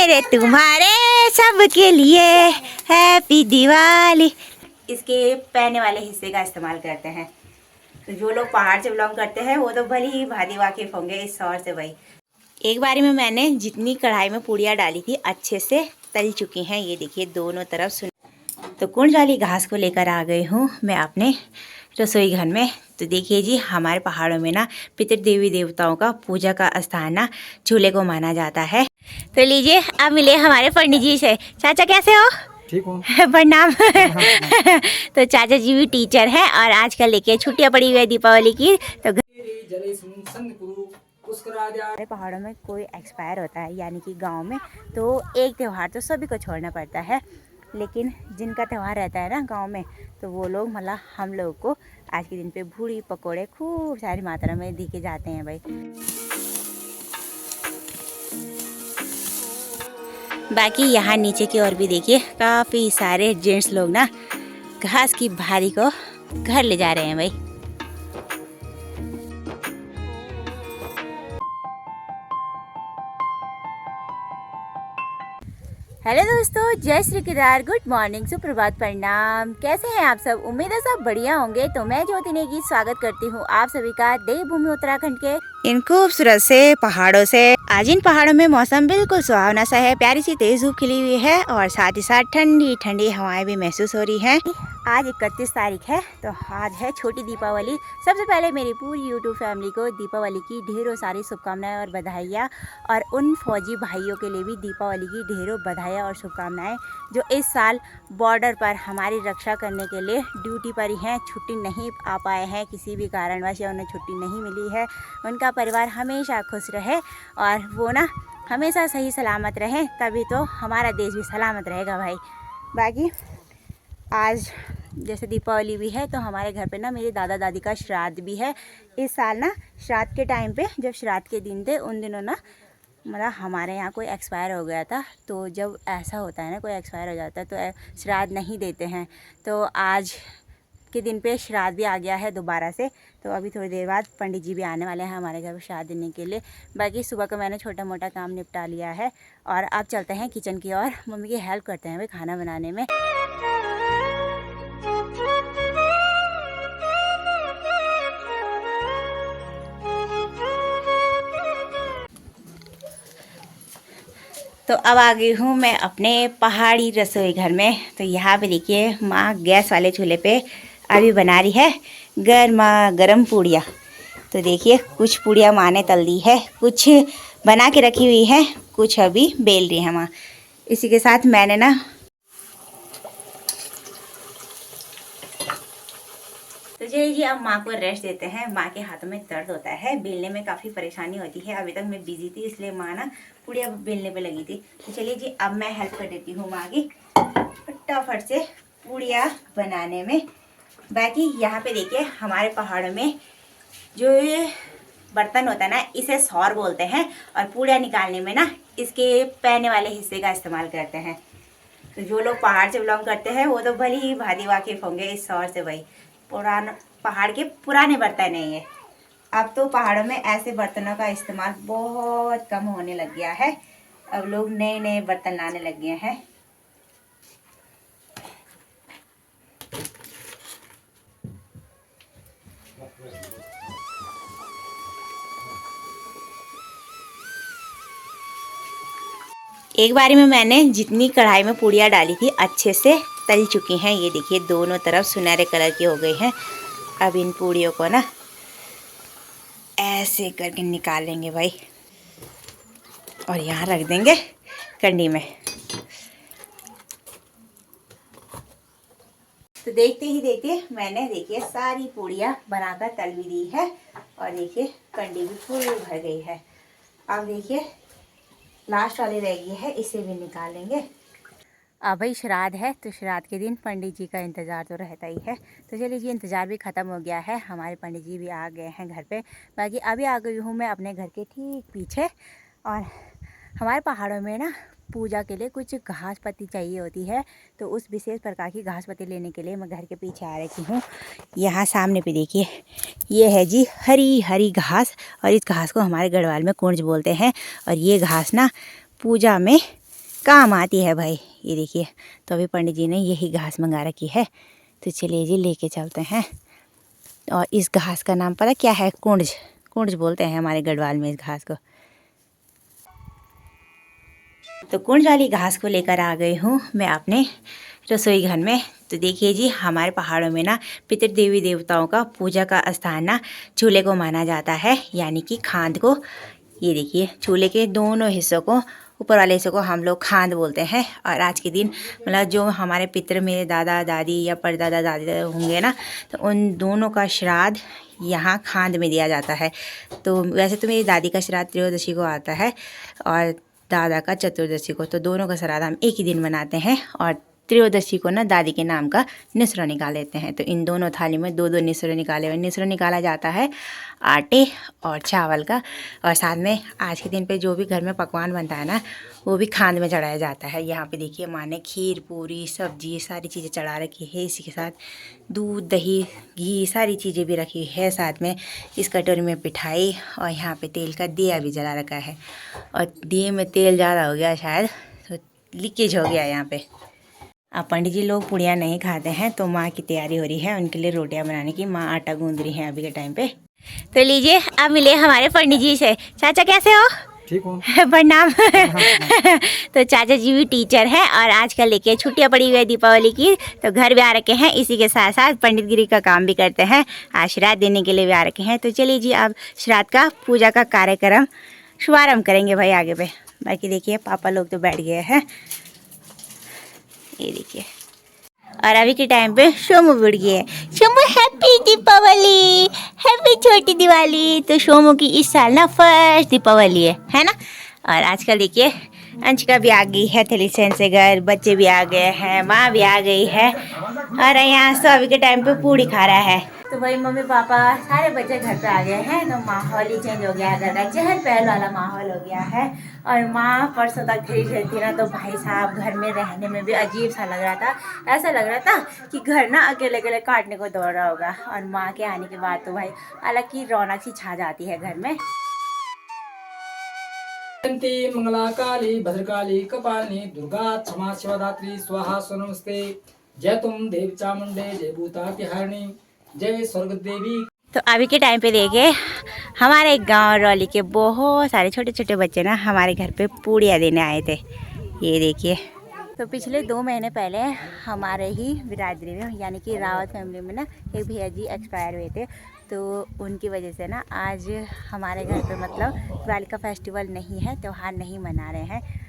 मेरे तुम्हारे सबके लिए हैप्पी दिवाली। इसके पहने वाले हिस्से का इस्तेमाल करते हैं। तो जो लोग पहाड़ से बिलोंग करते हैं वो तो भले ही भांति वाकिफ होंगे इस सौर से। भाई एक बारी में मैंने जितनी कढ़ाई में पूड़ियाँ डाली थी अच्छे से तल चुकी हैं। ये देखिए दोनों तरफ सुन। तो कुंज वाली घास को लेकर आ गई हूँ मैं अपने रसोई घर में। तो देखिए जी, हमारे पहाड़ों में ना पितृ देवी देवताओं का पूजा का स्थान ना चूल्हे को माना जाता है। तो लीजिए अब मिले हमारे पंडित जी से। चाचा कैसे हो? ठीक हूँ। प्रणाम। तो चाचा जी भी टीचर हैं और आजकल लेके छुट्टियां पड़ी हुई है दीपावली की। तो हमारे पहाड़ों में कोई एक्सपायर होता है यानी कि गांव में, तो एक त्यौहार तो सभी को छोड़ना पड़ता है। लेकिन जिनका त्यौहार रहता है ना गांव में, तो वो लोग मतलब हम लोग को आज के दिन पे पूड़ी पकोड़े खूब सारी मात्रा में दिखे जाते हैं भाई। बाकी यहाँ नीचे की ओर भी देखिए काफ़ी सारे जेंट्स लोग ना घास की भारी को घर ले जा रहे हैं भाई। हेलो दोस्तों, जय श्री केदार, गुड मॉर्निंग, सुप्रभात, प्रणाम। कैसे हैं आप सब? उम्मीद है सब बढ़िया होंगे। तो मैं ज्योति नेगी स्वागत करती हूँ आप सभी का देवभूमि उत्तराखंड के इन खूबसूरत से पहाड़ों से। आज इन पहाड़ों में मौसम बिल्कुल सुहावना सा है, प्यारी सी तेज धूप खिली हुई है और साथ ही साथ ठंडी ठंडी हवाएं भी महसूस हो रही हैं। आज 31 तारीख है, तो आज है छोटी दीपावली। सबसे पहले मेरी पूरी यूट्यूब फैमिली को दीपावली की ढेरों सारी शुभकामनाएं और बधाइयाँ, और उन फौजी भाइयों के लिए भी दीपावली की ढेरों बधाइयाँ और शुभकामनाएं जो इस साल बॉर्डर पर हमारी रक्षा करने के लिए ड्यूटी पर ही हैं, छुट्टी नहीं आ पाए हैं, किसी भी कारणवश या उन्हें छुट्टी नहीं मिली है। उनका परिवार हमेशा खुश रहे और वो ना हमेशा सही सलामत रहें, तभी तो हमारा देश भी सलामत रहेगा भाई। बाकी आज जैसे दीपावली भी है, तो हमारे घर पे ना मेरे दादा दादी का श्राद्ध भी है। इस साल ना श्राद्ध के टाइम पे, जब श्राद्ध के दिन थे उन दिनों ना मतलब हमारे यहाँ कोई एक्सपायर हो गया था। तो जब ऐसा होता है ना, कोई एक्सपायर हो जाता है तो श्राद्ध नहीं देते हैं। तो आज के दिन पे श्राद्ध भी आ गया है दोबारा से। तो अभी थोड़ी देर बाद पंडित जी भी आने वाले हैं हमारे घर पर श्राद्ध देने के लिए। बाकी सुबह को मैंने छोटा मोटा काम निपटा लिया है और अब चलते हैं किचन की ओर। मम्मी की हेल्प करते हैं भाई खाना बनाने में। तो अब आ गई हूँ मैं अपने पहाड़ी रसोई घर में। तो यहाँ पे देखिए माँ गैस वाले चूल्हे पे अभी बना रही है गर्मा गर्म पूड़ियाँ। तो देखिए कुछ पूड़ियाँ माँ ने तल दी है, कुछ बना के रखी हुई है, कुछ अभी बेल रही है माँ। इसी के साथ मैंने ना तो जी अब माँ को रेस्ट देते हैं। माँ के हाथों में दर्द होता है, बेलने में काफ़ी परेशानी होती है। अभी तक मैं बिजी थी इसलिए माँ ना पूड़ियाँ बेलने पे लगी थी। तो चलिए जी अब मैं हेल्प कर देती हूँ माँ की फटाफट से पूड़ियाँ बनाने में। बाकी यहाँ पे देखिए हमारे पहाड़ों में जो ये बर्तन होता है ना, इसे सौर बोलते हैं और पूड़ियाँ निकालने में ना इसके पहने वाले हिस्से का इस्तेमाल करते हैं। तो जो लोग पहाड़ से बिलोंग करते हैं वो तो भले ही भांति वाकिफ होंगे इस सौर से। भाई पुराना पहाड़ के पुराने बर्तन है ये। अब तो पहाड़ों में ऐसे बर्तनों का इस्तेमाल बहुत कम होने लग गया है। अब लोग नए नए बर्तन लाने लग गए हैं। एक बारी में मैंने जितनी कढ़ाई में पूड़ियाँ डाली थी अच्छे से तल चुकी हैं। ये देखिए दोनों तरफ सुनहरे कलर की हो गई हैं। अब इन पूड़ियों को ना ऐसे करके निकालेंगे भाई और यहाँ रख देंगे कंडी में। तो देखते ही देखते मैंने देखिए सारी पूड़ियाँ बनाकर तल भी दी है और देखिए कंडी भी पूरी भर गई है। अब देखिए लास्ट वाली रह गई है, इसे भी निकालेंगे। अब भाई श्राद्ध है, तो श्राद्ध के दिन पंडित जी का इंतज़ार तो रहता ही है। तो चलिए जी इंतज़ार भी ख़त्म हो गया है, हमारे पंडित जी भी आ गए हैं घर पे। बाकी अभी आ गई हूँ मैं अपने घर के ठीक पीछे। और हमारे पहाड़ों में ना पूजा के लिए कुछ घास पत्ती चाहिए होती है, तो उस विशेष प्रकार की घास पत्ती लेने के लिए मैं घर के पीछे आ रही हूँ। यहाँ सामने पे देखिए ये है जी हरी हरी घास, और इस घास को हमारे गढ़वाल में कुंज बोलते हैं। और ये घास ना पूजा में काम आती है भाई। ये देखिए, तो अभी पंडित जी ने यही घास मंगा रखी है, तो चलिए जी लेके चलते हैं। और इस घास का नाम पता क्या है? कुंज। कुंज बोलते हैं हमारे गढ़वाल में इस घास को। तो कुंज वाली घास को लेकर आ गई हूँ मैं अपने रसोई घर में। तो देखिए जी, हमारे पहाड़ों में ना पितृ देवी देवताओं का पूजा का स्थान ना चूल्हे को माना जाता है, यानी कि खांद को। ये देखिए, चूल्हे के दोनों हिस्सों को, ऊपर वाले हिस्सों को हम लोग खांद बोलते हैं। और आज के दिन मतलब जो हमारे पितृ मेरे दादा दादी या परदादा दादी होंगे ना, तो उन दोनों का श्राद्ध यहाँ खांद में दिया जाता है। तो वैसे तो मेरी दादी का श्राद्ध त्रयोदशी को आता है और दादा का चतुर्दशी को, तो दोनों का श्राद्ध हम एक ही दिन मनाते हैं। और त्रयोदशी को ना दादी के नाम का निसरा निकाल लेते हैं। तो इन दोनों थाली में दो दो निसरे निकाले हुए, निसरा निकाला जाता है आटे और चावल का। और साथ में आज के दिन पे जो भी घर में पकवान बनता है ना, वो भी खांड में चढ़ाया जाता है। यहाँ पे देखिए, माँ ने खीर पूरी सब्जी सारी चीज़ें चढ़ा रखी है। इसी के साथ दूध दही घी सारी चीज़ें भी रखी है। साथ में इस कटोरी में मिठाई और यहाँ पे तेल का दिया भी जला रखा है। और दिए में तेल ज़्यादा हो गया शायद, तो लीकेज हो गया यहाँ पे। अब पंडित जी लोग पूड़ियाँ नहीं खाते हैं, तो माँ की तैयारी हो रही है उनके लिए रोटियाँ बनाने की। माँ आटा गूंद रही हैं अभी के टाइम पे। तो लीजिए, अब मिले हमारे पंडित जी से। चाचा कैसे हो? ठीक हूँ। प्रणाम। तो चाचा जी भी टीचर हैं और आजकल लेके छुट्टियाँ पड़ी हुई है दीपावली की, तो घर भी आ रखे हैं। इसी के साथ साथ पंडित गिरी का काम भी करते हैं, आशीर्वाद देने के लिए भी आ रखे हैं। तो चलिए जी, अब श्राद्ध का पूजा का कार्यक्रम शुभारम्भ करेंगे भाई आगे पे। बाकी देखिए, पापा लोग तो बैठ गए हैं, ये देखिए। और अभी के टाइम पे शोमू उड़ गई है। शोमू हैप्पी दीपावली, हैप्पी छोटी दिवाली। तो शोमू की इस साल ना फर्स्ट दीपावली है ना। और आजकल देखिए, अंशिका भी आ गई है थलीसेन से घर, बच्चे भी आ गए हैं, माँ भी आ गई है। और यहाँ तो अभी के टाइम पे पूड़ी खा रहा है। तो भाई मम्मी पापा सारे बच्चे घर पे आ गए हैं, तो माहौल ही चेंज हो गया है, घर का चहल पहल वाला माहौल हो गया है। और माँ परसों तक घर ही थी ना, तो भाई साहब घर में रहने में भी अजीब सा लग रहा था। ऐसा लग रहा था कि घर ना अकेले अकेले काटने को दौड़ रहा होगा। और माँ के आने के बाद तो भाई अलग की रौनक सी छा जाती है घर में। मंगला काली भद्रकाली कपालिनी दुर्गा क्षमा शिवदात्री स्वाहा स्वनमस्ते। जय तुम देव चामुंडे, जय भूतातिहारिणी, जय स्वर्ग देवी। तो अभी के टाइम पे देखे, हमारे गांव रौली के बहुत सारे छोटे छोटे बच्चे ना हमारे घर पे पूड़ियाँ देने आए थे। ये देखिए, तो पिछले 2 महीने पहले हमारे ही बिरादरी में, यानी कि रावत फैमिली में ना, एक भैया जी एक्सपायर हुए थे। तो उनकी वजह से ना आज हमारे घर पे मतलब दिवाली का फेस्टिवल नहीं है, त्यौहार नहीं मना रहे हैं।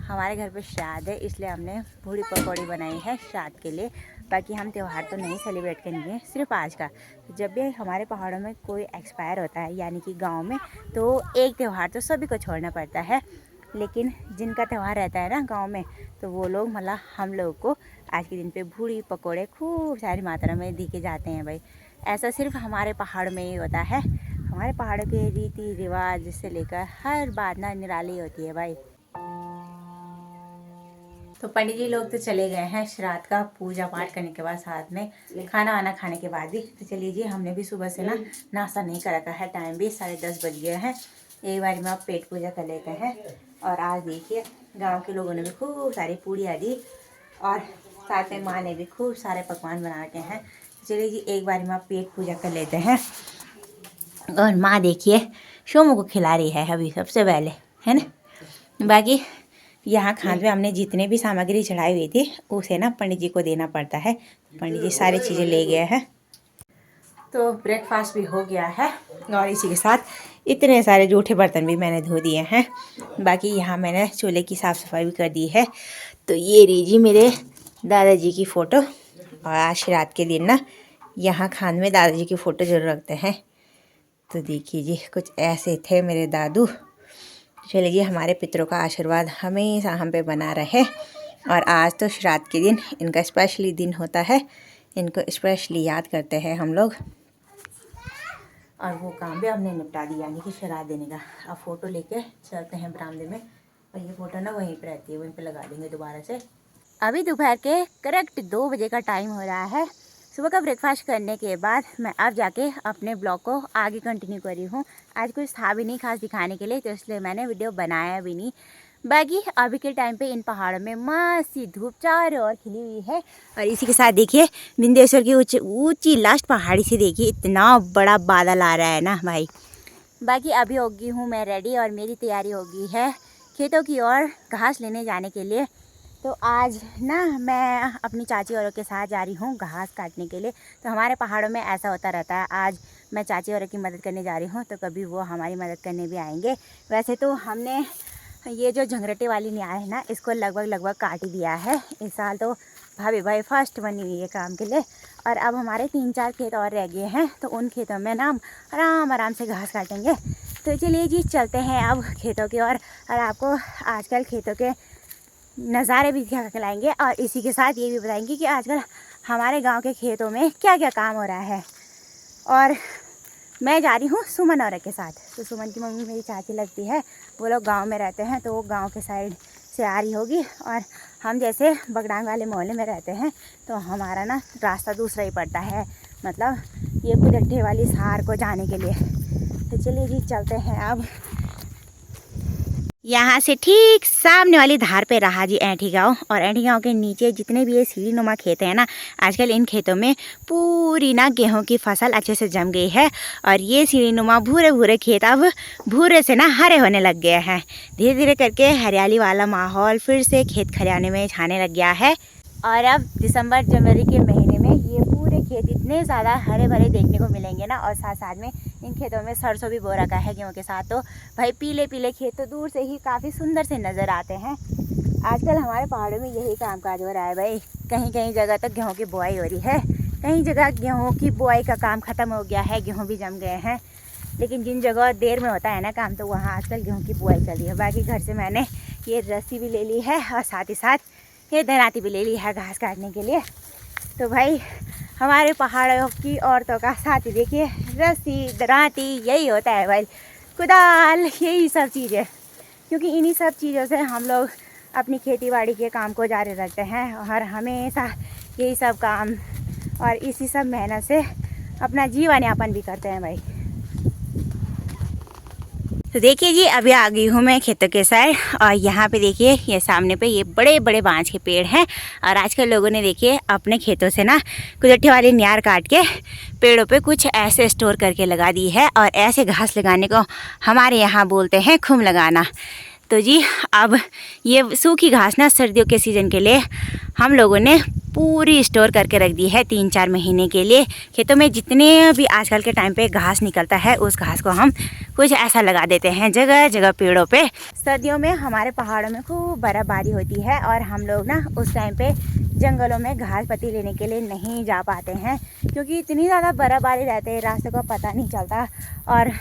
हमारे घर पे श्राद्ध है, इसलिए हमने पूड़ी पकौड़ी बनाई है श्राद्ध के लिए। बाकी हम त्यौहार तो नहीं सेलिब्रेट करेंगे, सिर्फ आज का। जब भी हमारे पहाड़ों में कोई एक्सपायर होता है, यानी कि गांव में, तो एक त्यौहार तो सभी को छोड़ना पड़ता है। लेकिन जिनका त्यौहार रहता है ना गांव में, तो वो लोग मतलब हम लोग को आज के दिन पे पूड़ी पकौड़े खूब सारी मात्रा में दिखे जाते हैं भाई। ऐसा सिर्फ हमारे पहाड़ में ही होता है। हमारे पहाड़ों के रीति रिवाज से लेकर हर बात ना निराली होती है भाई। तो पंडित जी लोग तो चले गए हैं श्राद्ध का पूजा पाठ करने के बाद, साथ में खाना वाना खाने के बाद भी। तो चलिए जी, हमने भी सुबह से ना नाश्ता नहीं कर रखा है, टाइम भी 10:30 बज गए हैं। एक बार में आप पेट पूजा कर लेते हैं। और आज देखिए, गांव के लोगों ने भी खूब सारी पूड़ियाँ दी और साथ में माँ ने भी खूब सारे पकवान बना के हैं। तो चलिए जी, एक बार में आप पेट पूजा कर लेते हैं। और माँ देखिए शोमू को खिला रही है अभी सबसे पहले, है ना। बाकी यहाँ खाने में हमने जितने भी सामग्री चढ़ाई हुई थी, उसे ना पंडित जी को देना पड़ता है। पंडित जी सारी चीज़ें ले गए हैं। तो ब्रेकफास्ट भी हो गया है और इसी के साथ इतने सारे जूठे बर्तन भी मैंने धो दिए हैं। बाकी यहाँ मैंने चूल्हे की साफ़ सफाई भी कर दी है। तो ये रही जी मेरे दादाजी की फ़ोटो। और आज श्राद्ध के दिन ना यहाँ खाने में दादाजी की फ़ोटो जरूर रखते हैं। तो देखिए जी, कुछ ऐसे थे मेरे दादू। चलिए जी, हमारे पितरों का आशीर्वाद हमेशा हम पे बना रहे। और आज तो श्राद्ध के दिन इनका स्पेशली दिन होता है, इनको स्पेशली याद करते हैं हम लोग। और वो काम भी हमने निपटा दिया, यानी कि श्राद्ध देने का। अब फ़ोटो लेके चलते हैं बरामदे में, और ये फ़ोटो ना वहीं पर रहती है, वहीं पर लगा देंगे दोबारा से। अभी दोपहर के करेक्ट 2 बजे का टाइम हो रहा है। सुबह का ब्रेकफास्ट करने के बाद मैं अब जाके अपने ब्लॉग को आगे कंटिन्यू कर रही हूँ। आज कुछ था भी नहीं खास दिखाने के लिए, तो इसलिए मैंने वीडियो बनाया भी नहीं। बाकी अभी के टाइम पे इन पहाड़ों में मस्त सी धूप चारों ओर खिली हुई है। और इसी के साथ देखिए विंध्येश्वर की ऊंची लास्ट पहाड़ी से देखिए इतना बड़ा बादल आ रहा है ना भाई। बाकी अभी होगी हूँ मैं रेडी और मेरी तैयारी होगी है खेतों की ओर घास लेने जाने के लिए। तो आज ना मैं अपनी चाची औरों के साथ जा रही हूँ घास काटने के लिए। तो हमारे पहाड़ों में ऐसा होता रहता है, आज मैं चाची औरों की मदद करने जा रही हूँ तो कभी वो हमारी मदद करने भी आएंगे। वैसे तो हमने ये जो झंगरटे वाली न्याय है ना, इसको लगभग काट ही दिया है। इस साल तो भाभी भाई फर्स्ट बनी हुई है काम के लिए। और अब हमारे 3-4 खेत और रह गए हैं, तो उन खेतों में ना हम आराम से घास काटेंगे। तो चलिए जी चलते हैं अब खेतों की और आपको आजकल खेतों के नज़ारे भी दिखा के लाएंगे और इसी के साथ ये भी बताएंगे कि आजकल हमारे गांव के खेतों में क्या क्या काम हो रहा है। और मैं जा रही हूँ सुमन औरत के साथ। तो सुमन की मम्मी मेरी चाची लगती है, वो लोग गांव में रहते हैं, तो वो गांव के साइड से आ रही होगी। और हम जैसे बगडांग वाले मोहल्ले में रहते हैं तो हमारा ना रास्ता दूसरा ही पड़ता है, मतलब ये कुदट्ठे वाली सार को जाने के लिए। तो चलिए जी चलते हैं अब। यहाँ से ठीक सामने वाली धार पे रहा जी ऐंठी गाँव, और ऐंठी गाँव के नीचे जितने भी ये सीढ़ी नुमा खेत हैं ना, आजकल इन खेतों में पूरी ना गेहूं की फसल अच्छे से जम गई है। और ये सीढ़ी नुमा भूरे भूरे खेत अब भूरे से ना हरे होने लग गए हैं। धीरे धीरे करके हरियाली वाला माहौल फिर से खेत खलियाने में छाने लग गया है। और अब दिसंबर जनवरी के महीने में ये पूरे खेत इतने ज़्यादा हरे भरे देखने को मिलेंगे ना। और साथ साथ में इन खेतों में सरसों भी बो रखा है गेहूँ के साथ। तो भाई पीले पीले खेत तो दूर से ही काफ़ी सुंदर से नज़र आते हैं। आजकल हमारे पहाड़ों में यही कामकाज हो रहा है भाई। कहीं कहीं जगह तक गेहूँ की बुआई हो रही है, कहीं जगह गेहूँ की बुआई का काम ख़त्म हो गया है, गेहूँ भी जम गए हैं। लेकिन जिन जगह देर में होता है ना काम, तो वहाँ आजकल गेहूँ की बुआई चल रही है। बाकी घर से मैंने ये रस्सी भी ले ली है और साथ ही साथ ये दराती भी ले ली है घास काटने के लिए। तो भाई हमारे पहाड़ों की औरतों का साथ ही देखिए रस्सी दराती यही होता है भाई, कुदाल यही सब चीज़ें। क्योंकि इन्हीं सब चीज़ों से हम लोग अपनी खेती बाड़ी के काम को जारी रखते हैं और हमेशा यही सब काम और इसी सब मेहनत से अपना जीवन यापन भी करते हैं भाई। तो देखिए जी अभी आ गई हूँ मैं खेतों के साइड, और यहाँ पे देखिए ये सामने पे ये बड़े बड़े बांज के पेड़ हैं। और आजकल लोगों ने देखिए अपने खेतों से ना कुदट्ठे वाली न्यार काट के पेड़ों पे कुछ ऐसे स्टोर करके लगा दी है। और ऐसे घास लगाने को हमारे यहाँ बोलते हैं खुम लगाना। तो जी अब ये सूखी घास ना सर्दियों के सीज़न के लिए हम लोगों ने पूरी स्टोर करके रख दी है 3-4 महीने के लिए। खेतों में जितने भी आजकल के टाइम पे घास निकलता है उस घास को हम कुछ ऐसा लगा देते हैं जगह जगह पेड़ों पे। सर्दियों में हमारे पहाड़ों में खूब बर्फ़बारी होती है और हम लोग ना उस टाइम पे जंगलों में घास पत्ती लेने के लिए नहीं जा पाते हैं, क्योंकि इतनी ज़्यादा बर्फ़बारी रहती है, रास्ते का पता नहीं चलता और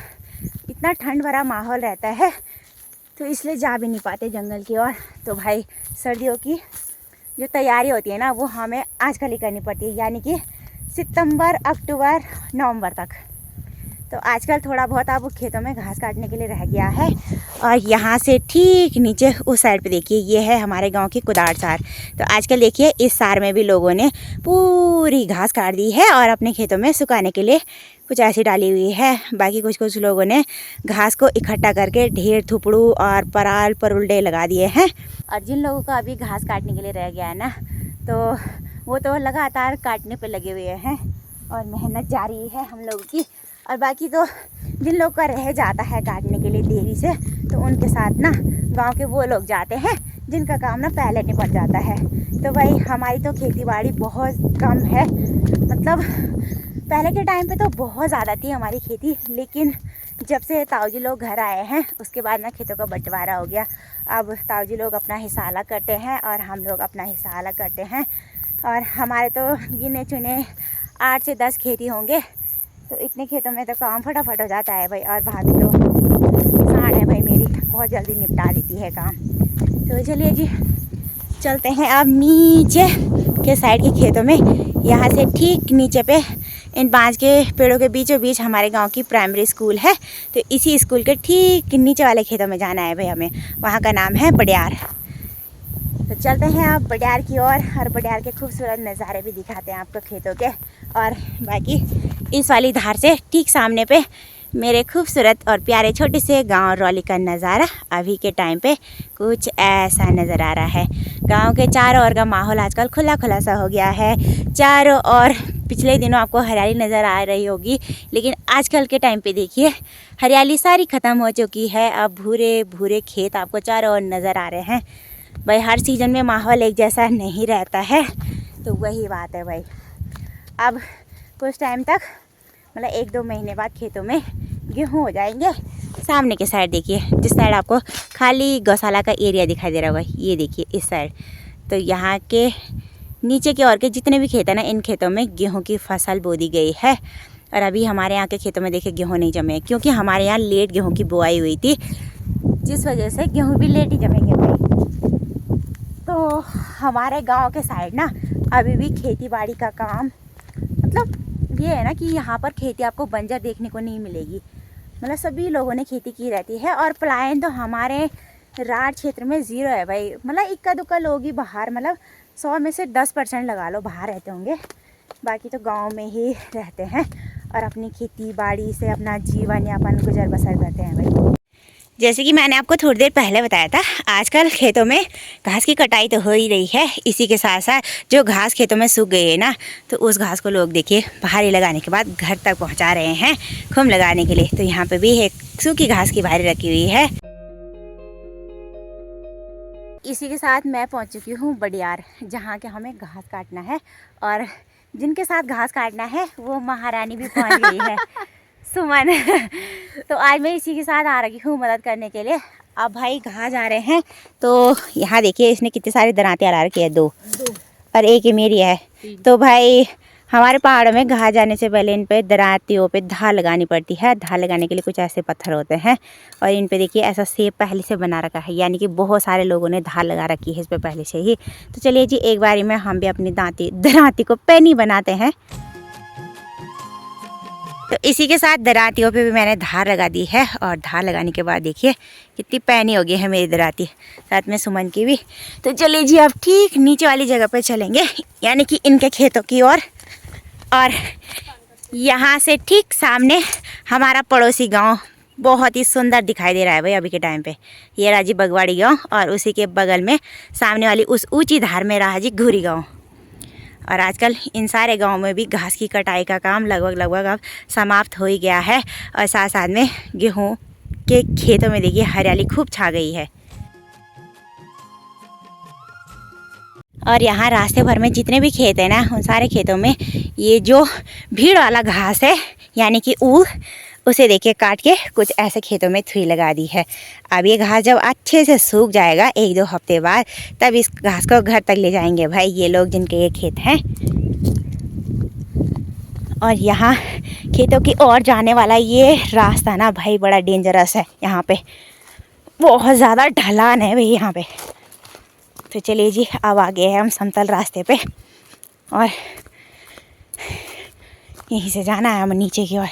इतना ठंड भरा माहौल रहता है, तो इसलिए जा भी नहीं पाते जंगल की ओर। तो भाई सर्दियों की जो तैयारी होती है ना, वो हमें आजकल ही करनी पड़ती है, यानी कि सितंबर अक्टूबर नवंबर तक। तो आजकल थोड़ा बहुत अब खेतों में घास काटने के लिए रह गया है। और यहाँ से ठीक नीचे उस साइड पे देखिए ये है हमारे गांव की कुदाड़ सार। तो आजकल देखिए इस सार में भी लोगों ने पूरी घास काट दी है और अपने खेतों में सुखाने के लिए कुछ ऐसी डाली हुई है। बाकी कुछ लोगों ने घास को इकट्ठा करके ढेर थुपड़ू और पराल परुल्डे लगा दिए हैं। और जिन लोगों का अभी घास काटने के लिए रह गया है ना, तो वो तो लगातार काटने पे लगे हुए हैं और मेहनत जारी है हम लोगों की। और बाकी तो जिन लोग का रह जाता है काटने के लिए देरी से, तो उनके साथ ना गांव के वो लोग जाते हैं जिनका काम ना पहले निपट जाता है। तो भाई हमारी तो खेती बाड़ी बहुत कम है, मतलब पहले के टाइम पे तो बहुत ज़्यादा थी हमारी खेती, लेकिन जब से ताऊजी लोग घर आए हैं उसके बाद ना खेतों का बंटवारा हो गया। अब ताऊजी लोग अपना हिस्सा अलग करते हैं और हम लोग अपना हिस्सा अलग करते हैं। और हमारे तो गिने चुने 8 से 10 खेती होंगे, तो इतने खेतों में तो काम फटाफट हो जाता है भाई। और भाभी तो सांड है भाई मेरी, बहुत जल्दी निपटा देती है काम। तो चलिए जी चलते हैं अब नीचे के साइड के खेतों में। यहाँ से ठीक नीचे पे इन बांज के पेड़ों के बीचों बीच हमारे गांव की प्राइमरी स्कूल है। तो इसी स्कूल के ठीक नीचे वाले खेतों में जाना है भाई हमें, वहाँ का नाम है बडियार। तो चलते हैं आप बडियार की ओर और बडियार के खूबसूरत नज़ारे भी दिखाते हैं आपको खेतों के। और बाकी इस वाली धार से ठीक सामने पे मेरे खूबसूरत और प्यारे छोटे से गांव रौली का नज़ारा अभी के टाइम पे कुछ ऐसा नज़र आ रहा है। गांव के चारों ओर का माहौल आजकल खुला खुला सा हो गया है। चारों ओर पिछले दिनों आपको हरियाली नज़र आ रही होगी, लेकिन आजकल के टाइम पे देखिए हरियाली सारी ख़त्म हो चुकी है। अब भूरे भूरे खेत आपको चारों ओर नज़र आ रहे हैं। भाई हर सीज़न में माहौल एक जैसा नहीं रहता है, तो वही बात है भाई। अब कुछ टाइम तक मतलब 1-2 महीने बाद खेतों में गेहूँ हो जाएंगे। सामने के साइड देखिए, जिस साइड आपको खाली गौशाला का एरिया दिखाई दे रहा होगा, ये देखिए इस साइड, तो यहाँ के नीचे के और के जितने भी खेत हैं ना, इन खेतों में गेहूँ की फसल बो दी गई है। और अभी हमारे यहाँ के खेतों में देखिए गेहूँ नहीं जमे, क्योंकि हमारे यहाँ लेट गेहूँ की बुआई हुई थी, जिस वजह से गेहूँ भी लेट ही जमेंगे भाई। तो हमारे गांव के साइड ना अभी भी खेती बाड़ी का काम, मतलब ये है ना कि यहाँ पर खेती आपको बंजर देखने को नहीं मिलेगी। मतलब सभी लोगों ने खेती की रहती है। और पलायन तो हमारे राढ़ क्षेत्र में ज़ीरो है भाई। मतलब इक्का दुक्का लोग ही बाहर, मतलब 100 में से 10% लगा लो बाहर रहते होंगे, बाकी तो गांव में ही रहते हैं और अपनी खेती बाड़ी से अपना जीवन यापन गुजर बसर करते हैं भाई। जैसे कि मैंने आपको थोड़ी देर पहले बताया था, आजकल खेतों में घास की कटाई तो हो ही रही है। इसी के साथ साथ जो घास खेतों में सूख गई है ना, तो उस घास को लोग देखिए भारी लगाने के बाद घर तक पहुंचा रहे हैं खुम लगाने के लिए। तो यहाँ पे भी एक सूखी घास की भारी रखी हुई है। इसी के साथ मैं पहुंच चुकी हूँ बडियार, जहाँ के हमें घास काटना है। और जिनके साथ घास काटना है वो महारानी भी पहुँच गई है, सुमन। तो आज मैं इसी के साथ आ रही हूँ मदद करने के लिए। अब भाई कहाँ जा रहे हैं, तो यहाँ देखिए इसने कितने सारे दराते अड़ा रखे हैं, 2 और एक ही मेरी है। तो भाई हमारे पहाड़ों में घास जाने से पहले इन पे दरातियों पे धार लगानी पड़ती है। धार लगाने के लिए कुछ ऐसे पत्थर होते हैं और इन पे देखिए ऐसा शेप पहले से बना रखा है, यानी कि बहुत सारे लोगों ने धार लगा रखी है इस पे पहले से ही। तो चलिए जी, एक बारी में हम भी अपनी दराती को पैनी बनाते हैं। तो इसी के साथ दरातियों पे भी मैंने धार लगा दी है। और धार लगाने के बाद देखिए कितनी पैनी हो गई है मेरी दराती, साथ में सुमन की भी। तो चलिए जी, अब ठीक नीचे वाली जगह पे चलेंगे, यानी कि इनके खेतों की ओर। और यहाँ से ठीक सामने हमारा पड़ोसी गांव बहुत ही सुंदर दिखाई दे रहा है भाई अभी के टाइम पे। ये राजी बगवाड़ी गाँव, और उसी के बगल में सामने वाली उस ऊँची धार में रहा जी घूरी गाँव। और आजकल इन सारे गाँव में भी घास की कटाई का काम लगभग अब समाप्त हो ही गया है। और साथ साथ में गेहूँ के खेतों में देखिए हरियाली खूब छा गई है। और यहाँ रास्ते भर में जितने भी खेत हैं ना, उन सारे खेतों में ये जो भीड़ वाला घास है, यानी कि ऊख, उसे देखिए काट के कुछ ऐसे खेतों में थुई लगा दी है। अब ये घास जब अच्छे से सूख जाएगा 1-2 हफ्ते बाद, तब इस घास को घर तक ले जाएंगे भाई ये लोग जिनके ये खेत हैं। और यहाँ खेतों की ओर जाने वाला ये रास्ता ना भाई बड़ा डेंजरस है। यहाँ पे बहुत ज़्यादा ढलान है भाई यहाँ पे। तो चलिए जी, अब आ गए हैं हम समतल रास्ते पे और यहीं से जाना है हम नीचे की ओर।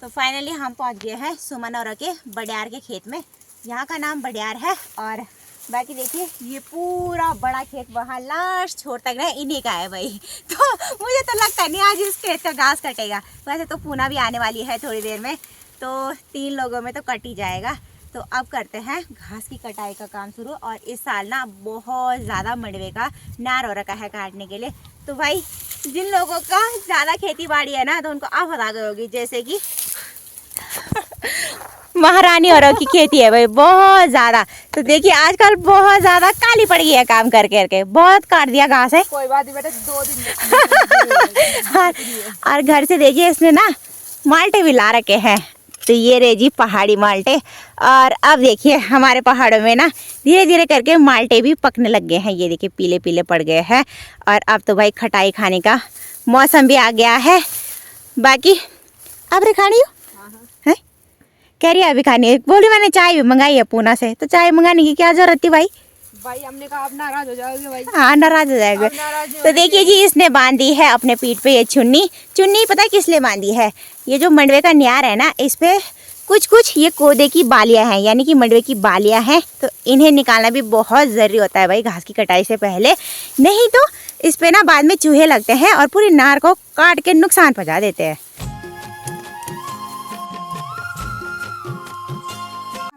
तो फाइनली हम पहुंच गए हैं सुमन और के बडियार के खेत में। यहाँ का नाम बडियार है। और बाकी देखिए ये पूरा बड़ा खेत वहाँ लास्ट छोर तक ना इन्हीं का है भाई। तो मुझे तो लगता नहीं आज इस खेत का घास कटेगा। वैसे तो पूना भी आने वाली है थोड़ी देर में, तो 3 लोगों में तो कट ही जाएगा। तो अब करते हैं घास की कटाई का काम शुरू। और इस साल ना बहुत ज़्यादा मंडवे का नार हो रखा है काटने के लिए। तो भाई जिन लोगों का ज़्यादा खेती बाड़ी है ना, तो उनको आप बता गए होगी, जैसे कि महारानी औरों की खेती है भाई बहुत ज़्यादा। तो देखिए आजकल बहुत ज़्यादा काली पड़ गई है काम कर करके, बहुत काट दिया घास है। कोई बात नहीं बेटा, 2 दिन और घर से देखिए इसने ना माल्टे भी ला रखे हैं। तो ये रे जी पहाड़ी माल्टे। और अब देखिए हमारे पहाड़ों में ना धीरे धीरे करके माल्टे भी पकने लग गए हैं। ये देखिए पीले पीले पड़ गए हैं। और अब तो भाई खटाई खाने का मौसम भी आ गया है। बाकी अब रे खानी हो है, कह रही है अभी खानी है। बोली मैंने चाय भी मंगाई है पूना से, तो चाय मंगाने की क्या जरूरत थी भाई? भाई हमने कहा आप नाराज हो जाओगे भाई। हाँ नाराज हो जाएगा। तो देखिए जी इसने बांधी है अपने पीठ पे ये चुन्नी। चुन्नी पता है किस लिए बांधी है? ये जो मंडवे का न्यार है ना, इस पे कुछ कुछ ये कोदे की बालियां हैं, यानी कि मंडवे की बालियां हैं। तो इन्हें निकालना भी बहुत ज़रूरी होता है भाई घास की कटाई से पहले, नहीं तो इस पे ना बाद में चूहे लगते हैं और पूरी नार को काट के नुकसान पहुँचा देते हैं।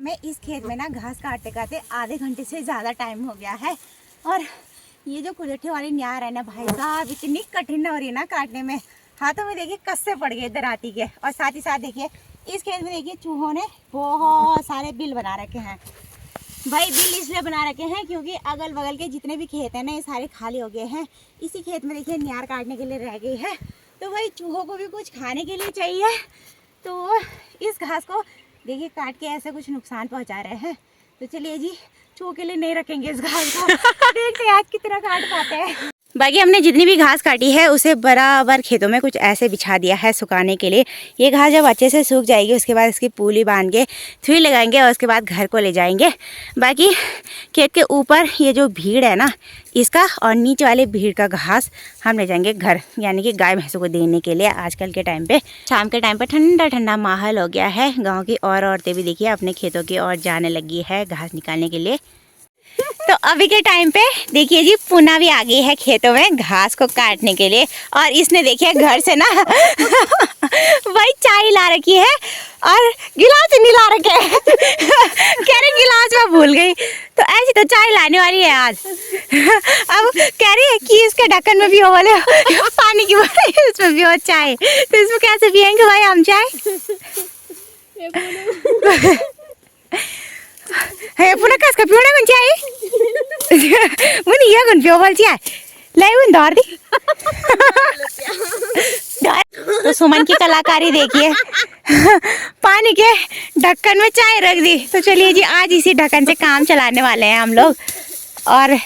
में इस खेत में ना घास काटते काटते आधे घंटे से ज़्यादा टाइम हो गया है। और ये जो कुलेठे वाली न्यार है ना भाई साहब, इतनी कठिन हो रही है ना काटने में, हाथों में देखिए कस्से पड़ गए दराती के। और साथ ही साथ देखिए इस खेत में देखिए चूहों ने बहुत सारे बिल बना रखे हैं भाई। बिल इसलिए बना रखे हैं क्योंकि अगल बगल के जितने भी खेत हैं ना ये सारे खाली हो गए हैं। इसी खेत में देखिए न्यार काटने के लिए रह गई है, तो भाई चूहों को भी कुछ खाने के लिए चाहिए। तो इस घास को देखिए काट के ऐसे कुछ नुकसान पहुंचा रहे हैं। तो चलिए जी, चूहों के लिए नहीं रखेंगे इस घास को, देखते हैं आज कितना काट पाते हैं। बाकी हमने जितनी भी घास काटी है उसे बराबर खेतों में कुछ ऐसे बिछा दिया है सुखाने के लिए। ये घास जब अच्छे से सूख जाएगी उसके बाद इसकी पूली बांध के थ्री लगाएंगे और उसके बाद घर को ले जाएंगे। बाकी खेत के ऊपर ये जो भीड़ है ना इसका और नीचे वाले भीड़ का घास हम ले जाएंगे घर, यानी कि गाय भैंसों को देने के लिए। आजकल के टाइम पे शाम के टाइम पे ठंडा ठंडा माहौल हो गया है। गाँव की और औरतें भी देखिए अपने खेतों की ओर जाने लगी है घास निकालने के लिए। तो अभी के टाइम पे देखिए जी पूना भी आ गई है खेतों में घास को काटने के लिए। और इसने देखिए घर से ना वही चाय ला रखी है और गिलास नहीं ला रखे है। कह रही गिलास मैं भूल गई, तो ऐसी तो चाय लाने वाली है आज। अब कह रही है कि इसके ढक्कन में भी हो वाले पानी की इसमें भी हो चाय, तो इसमें कैसे पियेंगे भाई हम चाय? हे पुनः कस का पियोना कौन चाय? मुनी ये कौन पियो वाल चाय? ले उन दार दी। तो सुमन की कलाकारी देखिए, पानी के ढक्कन में चाय रख दी। तो चलिए जी आज इसी ढक्कन से काम चलाने वाले हैं हम लोग। और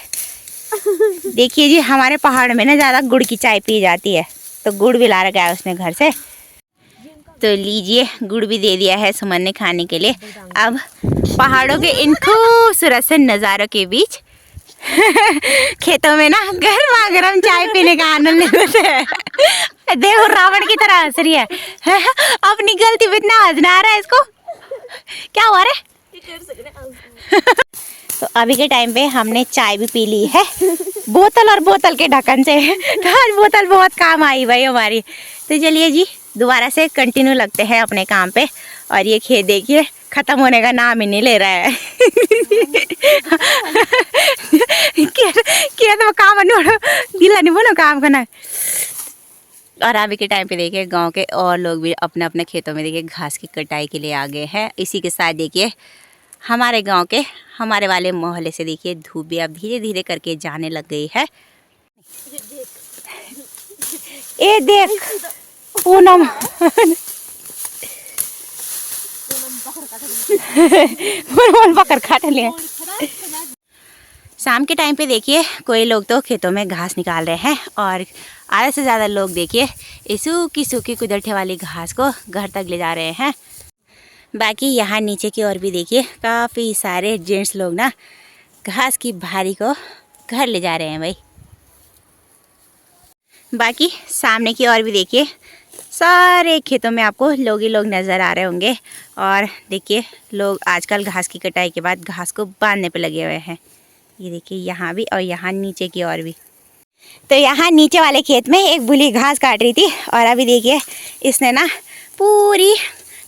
देखिए जी हमारे पहाड़ में ना ज़्यादा गुड़ की चाय पी जाती है, तो गुड़ भी ला रखा है उसने घर से। तो लीजिए गुड़ भी दे दिया है सुमन ने खाने के लिए। अब पहाड़ों के इन खूबसूरत से नज़ारों के बीच खेतों में ना गर्मा गर्म चाय पीने का आनंद लेते हैं। देखो रावण की तरह हंस रही है। अपनी गलती पे इतना हंसना आ रहा है इसको, क्या हुआ रे? तो अभी के टाइम पे हमने चाय भी पी ली है बोतल और बोतल के ढक्कन से। आज बोतल बहुत काम आई भाई हमारी। तो चलिए जी दोबारा से कंटिन्यू लगते हैं अपने काम पे। और ये खेत देखिए खत्म होने का नाम ही नहीं ले रहा है। खेत में काम गिला नहीं बोलो काम करना। और अभी के टाइम पे देखिए गांव के और लोग भी अपने अपने खेतों में देखिए घास की कटाई के लिए आ गए हैं। इसी के साथ देखिए हमारे गांव के हमारे वाले मोहल्ले से देखिए धूप भी अब धीरे धीरे करके जाने लग गई है। ये देख पूनम बकर काट लिए। शाम के टाइम पे देखिए कोई लोग तो खेतों में घास निकाल रहे हैं और आधे से ज़्यादा लोग देखिए इस सूखी सूखी कुदरठे वाली घास को घर तक ले जा रहे हैं। बाकी यहाँ नीचे की ओर भी देखिए काफ़ी सारे जेंट्स लोग ना घास की भारी को घर ले जा रहे हैं भाई। बाकी सामने की ओर भी देखिए सारे खेतों में आपको लोग ही लोग नज़र आ रहे होंगे। और देखिए लोग आजकल घास की कटाई के बाद घास को बांधने पे लगे हुए हैं। ये देखिए यहाँ भी और यहाँ नीचे की ओर भी। तो यहाँ नीचे वाले खेत में एक बुली घास काट रही थी और अभी देखिए इसने ना पूरी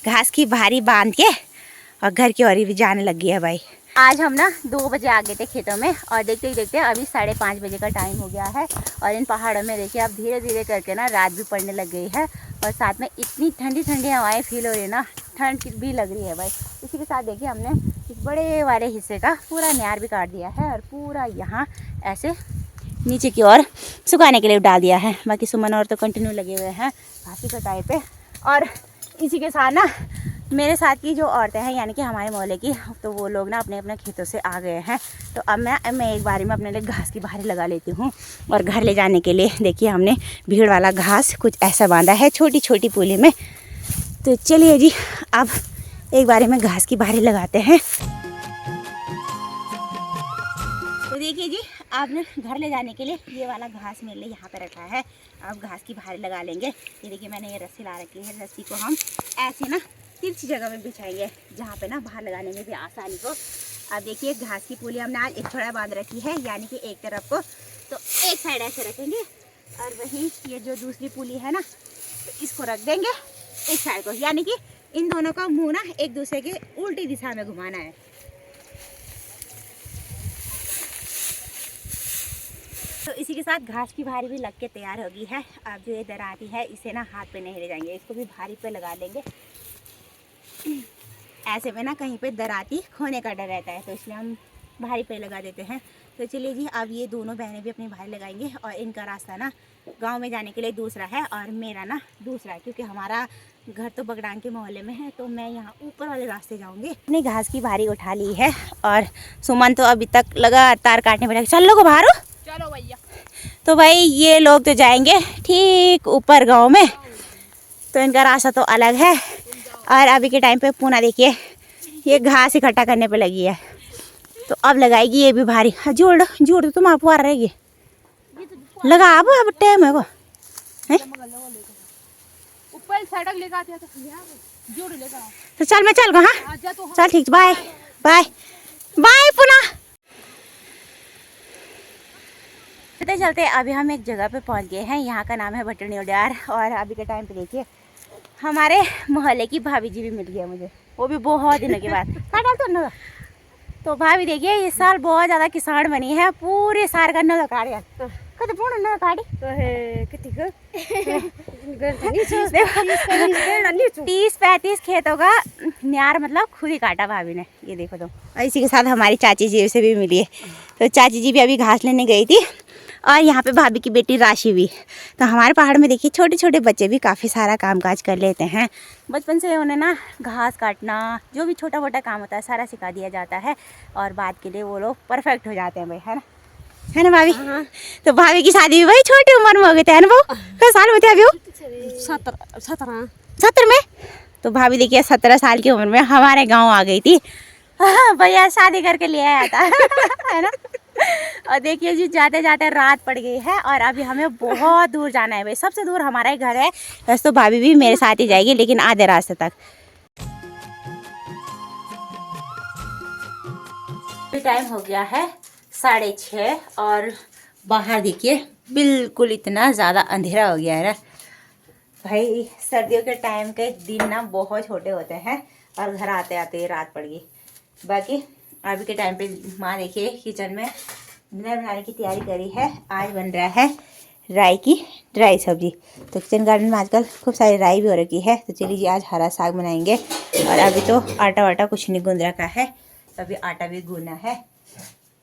घास की भारी बांध के और घर की ओर भी जाने लग गई है भाई। आज हम ना 2 बजे आ गए थे खेतों में और देखते ही देखते अभी 5:30 बजे का टाइम हो गया है। और इन पहाड़ों में देखिए अब धीरे धीरे करके ना रात भी पड़ने लग गई है और साथ में इतनी ठंडी ठंडी हवाएं फील हो रही है ना, ठंड भी लग रही है भाई। इसी के साथ देखिए हमने इस बड़े वाले हिस्से का पूरा न्यार भी काट दिया है और पूरा यहाँ ऐसे नीचे की ओर सुखाने के लिए डाल दिया है। बाकी सुमन और तो कंटिन्यू लगे हुए हैं घास की कटाई पे। और इसी के साथ ना मेरे साथ की जो औरतें हैं यानी कि हमारे मोहल्ले की, तो वो लोग ना अपने अपने खेतों से आ गए हैं। तो अब मैं एक बारी में अपने लिए घास की भारी लगा लेती हूँ और घर ले जाने के लिए देखिए हमने भीड़ वाला घास कुछ ऐसा बांधा है छोटी छोटी पूली में। तो चलिए जी अब एक बारी में घास की भारी लगाते हैं। तो देखिए जी आपने घर ले जाने के लिए ये वाला घास मेरे लिए यहाँ पे रखा है। अब घास की भारी लगा लेंगे। ये देखिए मैंने ये रस्सी ला रखी है। रस्सी को हम ऐसे ना तिरछी जगह में बिछाएंगे जहाँ पे ना बाहर लगाने में भी आसानी हो। अब देखिए घास की पूली हमने आज एक छोड़ा बांध रखी है, यानी कि एक तरफ को तो एक साइड ऐसे रखेंगे और वहीं ये जो दूसरी पूली है ना तो इसको रख देंगे एक साइड को, यानी कि इन दोनों का मुंह ना एक दूसरे के उल्टी दिशा में घुमाना है। तो इसी के साथ घास की भारी भी लग के तैयार हो गई है। अब जो ये दराती है इसे ना हाथ पे नहीं ले जाएंगे, इसको भी भारी पे लगा देंगे। ऐसे में ना कहीं पे दराती खोने का डर रहता है, तो इसलिए हम भारी पे लगा देते हैं। तो चलिए जी, अब ये दोनों बहनें भी अपनी भारी लगाएंगे और इनका रास्ता ना गांव में जाने के लिए दूसरा है और मेरा ना दूसरा है, क्योंकि हमारा घर तो बगडांग के मोहल्ले में है, तो मैं यहाँ ऊपर वाले रास्ते जाऊँगी। अपनी घास की भारी उठा ली है और सुमन तो अभी तक लगातार काटने में लगे। चल लो बाहर। चलो भैया। तो भाई ये लोग तो जाएंगे ठीक ऊपर गांव में, तो इनका रास्ता तो अलग है। और अभी के टाइम पे पूना देखिए ये घास इकट्ठा करने पे लगी है, तो अब लगाएगी ये भी भारी। जोड़ जोड़ तो तुम आप आ रहेगी, लगा अब टाइम है वो है। ऊपर सड़क लेकर आती है तो जोड़ लेकर आओ। तो चल मैं चल गो। हाँ आजा तो चल ठीक, बाय बाय बाय पुनः। चलते चलते अभी हम एक जगह पे पहुंच गए हैं, यहाँ का नाम है भटनी उड्यार। और अभी के टाइम पे देखिए हमारे मोहल्ले की भाभी जी भी मिल गई है मुझे, वो भी बहुत दिनों के बाद। काट ना। तो भाभी देखिए इस साल बहुत ज़्यादा किसान बनी है, पूरे साल का नल काट यार कत पूर्ण नल काटी तो है कितनी 30-35 खेतों का न्यार मतलब खुद ही काटा भाभी ने, ये देखो। तो इसी के साथ हमारी चाची जी से भी मिली है, तो चाची जी भी अभी घास लेने गई थी। और यहाँ पे भाभी की बेटी राशि भी। तो हमारे पहाड़ में देखिए छोटे छोटे बच्चे भी काफ़ी सारा कामकाज कर लेते हैं। बचपन से उन्हें ना घास काटना जो भी छोटा मोटा काम होता है सारा सिखा दिया जाता है, और बाद के लिए वो लोग परफेक्ट हो जाते हैं भाई, है ना भाभी। तो भाभी की शादी भी भाई छोटी उम्र में हो गई थी, है ना वो? कितने साल में थे अभी वो? 17 में। तो भाभी देखिए 17 साल की उम्र में हमारे गाँव आ गई थी। भैया शादी करके ले आया था है ना। और देखिए जी जाते जाते रात पड़ गई है और अभी हमें बहुत दूर जाना है भाई, सबसे दूर हमारा ही घर है। वैसे तो भाभी भी मेरे साथ ही जाएगी, लेकिन आधे रास्ते तक। टाइम हो गया है 6:30 और बाहर देखिए बिल्कुल इतना ज़्यादा अंधेरा हो गया है ना भाई। सर्दियों के टाइम के दिन ना बहुत छोटे होते हैं और घर आते आते रात पड़ गई। बाकी अभी के टाइम पे माँ देखिए किचन में डिनर बनाने की तैयारी करी है। आज बन रहा है राई की ड्राई सब्जी। तो किचन गार्डन में आजकल खूब सारी राई भी हो रखी है, तो चलिए जी आज हरा साग बनाएंगे। और अभी तो आटा वाटा कुछ नहीं गूंद रखा है, तो अभी आटा भी गूंदना है।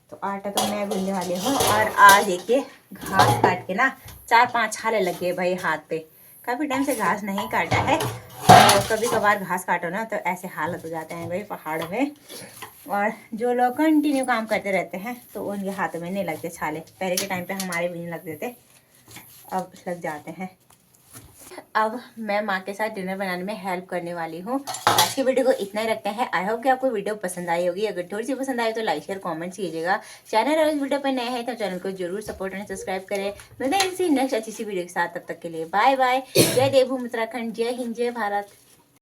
तो आटा तो मैं गूंदने वाली हूँ। और आज देखिए घास काट के ना 4-5 छाले लग गए भाई हाथ पे, काफ़ी टाइम से घास नहीं काटा है। तो कभी कभार घास काटो ना तो ऐसे हालत हो जाते हैं भाई पहाड़ में। और जो लोग कंटिन्यू काम करते रहते हैं तो उनके हाथों में नहीं लगते छाले। पहले के टाइम पे हमारे भी नहीं लगते थे, अब लग जाते हैं। अब मैं माँ के साथ डिनर बनाने में हेल्प करने वाली हूँ। आज की वीडियो को इतना ही रखते हैं। आई होप कि आपको वीडियो पसंद आई होगी। अगर थोड़ी सी पसंद आई तो लाइक शेयर कमेंट कीजिएगा। चैनल और इस वीडियो पर नए हैं तो चैनल को जरूर सपोर्ट एंड सब्सक्राइब करें। मिलते हैं इसी नेक्स्ट अच्छी सी वीडियो के साथ, तब तक के लिए बाय बाय। जय देवभूमि उत्तराखंड, जय हिंद, जय भारत।